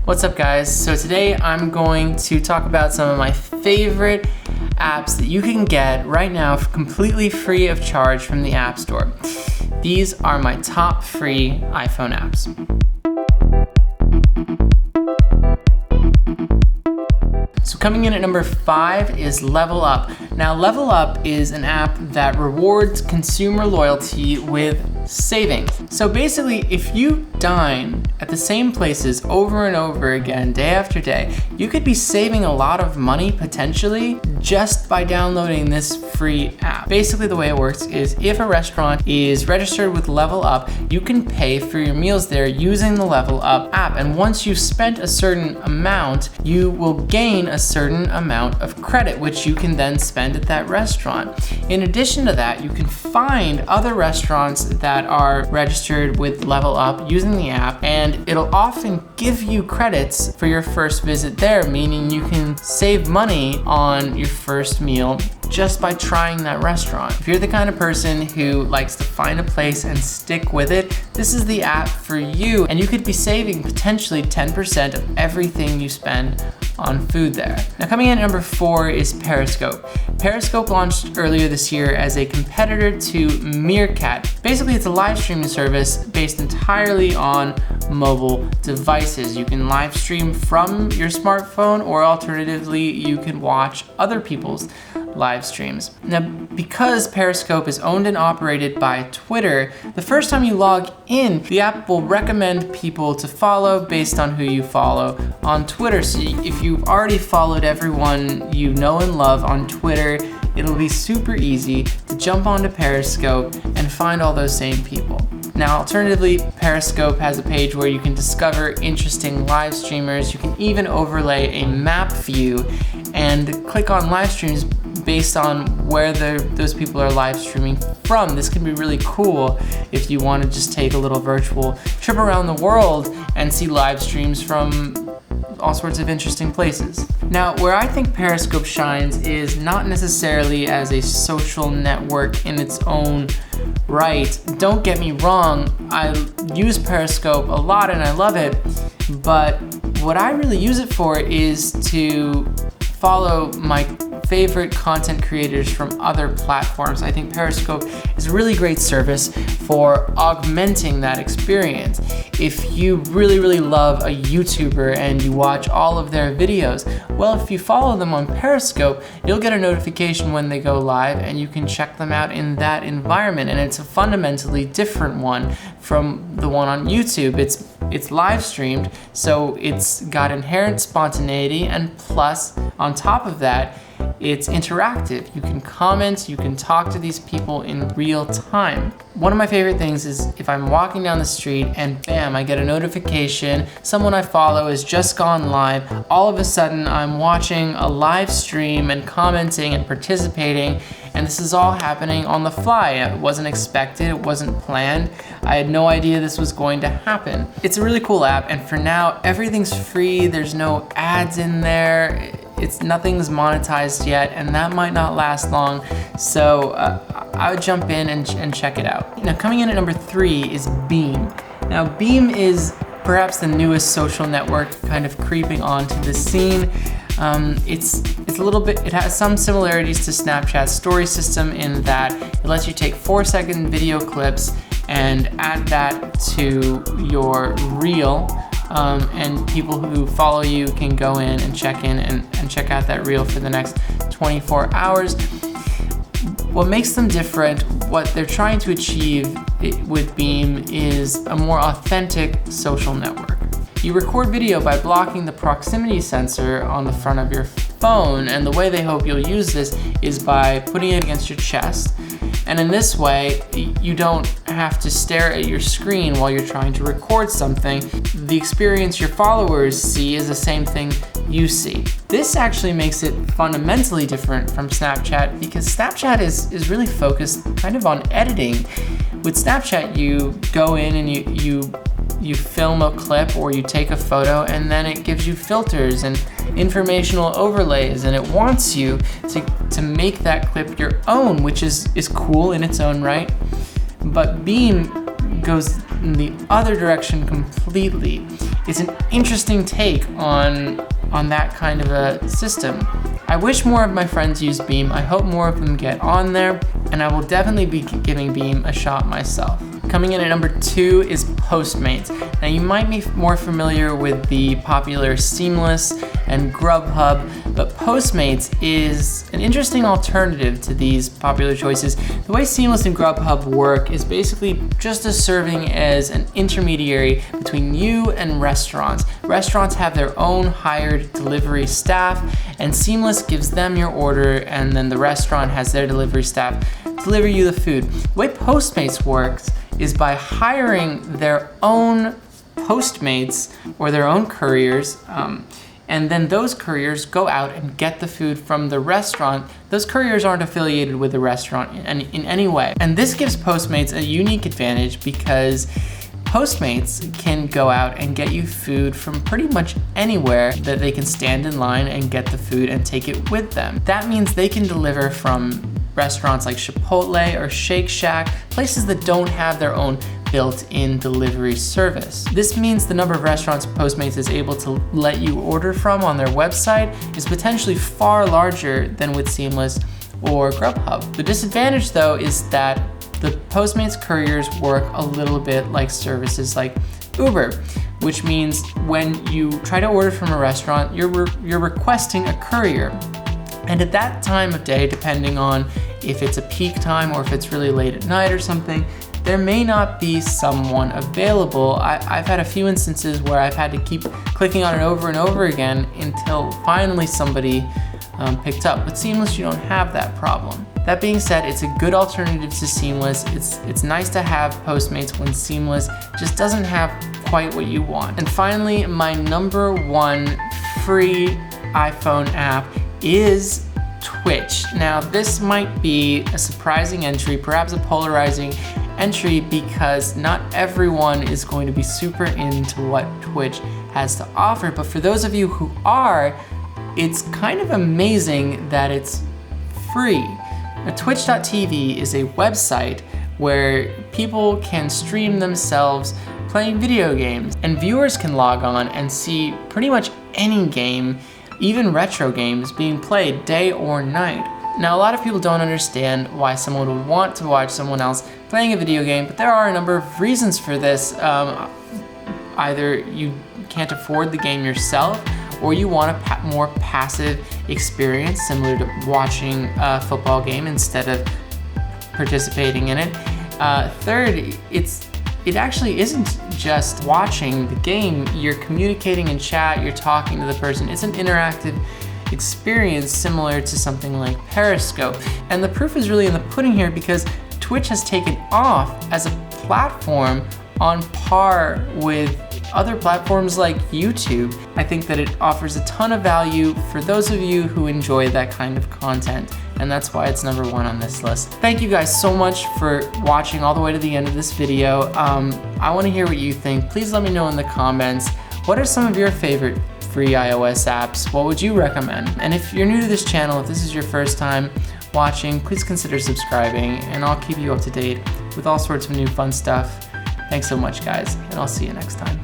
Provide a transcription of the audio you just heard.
What's up guys? So today I'm going to talk about some of my favorite apps that you can get right now completely free of charge from the App Store. These are my top free iPhone apps. So coming in at number 5 is LevelUp. Now LevelUp is an app that rewards consumer loyalty with savings. So basically, if you dine at the same places over and over again, day after day, you could be saving a lot of money potentially just by downloading this free app. Basically, the way it works is if a restaurant is registered with LevelUp, you can pay for your meals there using the LevelUp app. And once you've spent a certain amount, you will gain a certain amount of credit, which you can then spend at that restaurant. In addition to that, you can find other restaurants that are registered with LevelUp using the app, and it'll often give you credits for your first visit there, meaning you can save money on your first meal just by trying that restaurant. If you're the kind of person who likes to find a place and stick with it, this is the app for you, and you could be saving potentially 10% of everything you spend on food there. Now coming in at number 4 is Periscope. Periscope launched earlier this year as a competitor to Meerkat. Basically, it's a live streaming service based entirely on mobile devices. You can live stream from your smartphone, or alternatively, you can watch other people's live streams. Now, because Periscope is owned and operated by Twitter, the first time you log in, the app will recommend people to follow based on who you follow on Twitter. So if you've already followed everyone you know and love on Twitter, it'll be super easy to jump onto Periscope and find all those same people. Now, alternatively, Periscope has a page where you can discover interesting live streamers. You can even overlay a map view and click on live streams based on where those people are live streaming from. This can be really cool if you want to just take a little virtual trip around the world and see live streams from all sorts of interesting places. Now, where I think Periscope shines is not necessarily as a social network in its own right. Don't get me wrong, I use Periscope a lot and I love it, but what I really use it for is to follow my favorite content creators from other platforms. I think Periscope is a really great service for augmenting that experience. If you really love a YouTuber and you watch all of their videos, well, if you follow them on Periscope, you'll get a notification when they go live and you can check them out in that environment. And it's a fundamentally different one from the one on YouTube. It's live streamed, so it's got inherent spontaneity, and plus, on top of that, it's interactive. You can comment, you can talk to these people in real time. One of my favorite things is if I'm walking down the street and bam, I get a notification, someone I follow has just gone live. All of a sudden, I'm watching a live stream and commenting and participating, and this is all happening on the fly. It wasn't expected, it wasn't planned. I had no idea this was going to happen. It's a really cool app, and for now, everything's free. There's no ads in there. Nothing's monetized yet, and that might not last long, so I would jump in and check it out. Now, coming in at number 3 is Beam. Now, Beam is perhaps the newest social network kind of creeping onto the scene. It has some similarities to Snapchat's story system in that it lets you take 4-second video clips and add that to your reel. And people who follow you can go in and check out that reel for the next 24 hours. What makes them different, what they're trying to achieve with Beam, is a more authentic social network. You record video by blocking the proximity sensor on the front of your phone, and the way they hope you'll use this is by putting it against your chest. And in this way, you don't have to stare at your screen while you're trying to record something. The experience your followers see is the same thing you see. This actually makes it fundamentally different from Snapchat, because Snapchat is really focused kind of on editing. With Snapchat, you go in and you film a clip or you take a photo, and then it gives you filters and informational overlays, and it wants you to make that clip your own, which is cool in its own right. But Beam goes in the other direction completely. It's an interesting take on that kind of a system. I wish more of my friends use Beam. I hope more of them get on there, and I will definitely be giving Beam a shot myself. Coming in at number 2 is Postmates. Now you might be more familiar with the popular Seamless and Grubhub, but Postmates is an interesting alternative to these popular choices. The way Seamless and Grubhub work is basically just as serving as an intermediary between you and restaurants. Restaurants have their own hired delivery staff, and Seamless gives them your order, and then the restaurant has their delivery staff deliver you the food. The way Postmates works is by hiring their own Postmates or their own couriers, and then those couriers go out and get the food from the restaurant. Those couriers aren't affiliated with the restaurant in any way. And this gives Postmates a unique advantage because Postmates can go out and get you food from pretty much anywhere that they can stand in line and get the food and take it with them. That means they can deliver from restaurants like Chipotle or Shake Shack, places that don't have their own built-in delivery service. This means the number of restaurants Postmates is able to let you order from on their website is potentially far larger than with Seamless or Grubhub. The disadvantage though is that the Postmates couriers work a little bit like services like Uber, which means when you try to order from a restaurant, you're requesting a courier. And at that time of day, depending on if it's a peak time or if it's really late at night or something, there may not be someone available. I've had a few instances where I've had to keep clicking on it over and over again until finally somebody picked up. With Seamless, you don't have that problem. That being said, it's a good alternative to Seamless. It's nice to have Postmates when Seamless just doesn't have quite what you want. And finally, my number 1 free iPhone app is Twitch. Now, this might be a surprising entry, perhaps a polarizing entry, because not everyone is going to be super into what Twitch has to offer. But for those of you who are, it's kind of amazing that it's free. Now, Twitch.tv is a website where people can stream themselves playing video games, and viewers can log on and see pretty much any game, even retro games, being played day or night. Now, a lot of people don't understand why someone would want to watch someone else playing a video game, but there are a number of reasons for this. Either you can't afford the game yourself, or you want a more passive experience similar to watching a football game instead of participating in it. Third, it actually isn't just watching the game. You're communicating in chat, you're talking to the person. It's an interactive experience similar to something like Periscope. And the proof is really in the pudding here, because Twitch has taken off as a platform on par with other platforms like YouTube. I think that it offers a ton of value for those of you who enjoy that kind of content, and that's why it's number 1 on this list. Thank you guys so much for watching all the way to the end of this video. I want to hear what you think. Please let me know in the comments. What are some of your favorite free iOS apps? What would you recommend? And if you're new to this channel, if this is your first time watching, please consider subscribing, and I'll keep you up to date with all sorts of new fun stuff. Thanks so much, guys, and I'll see you next time.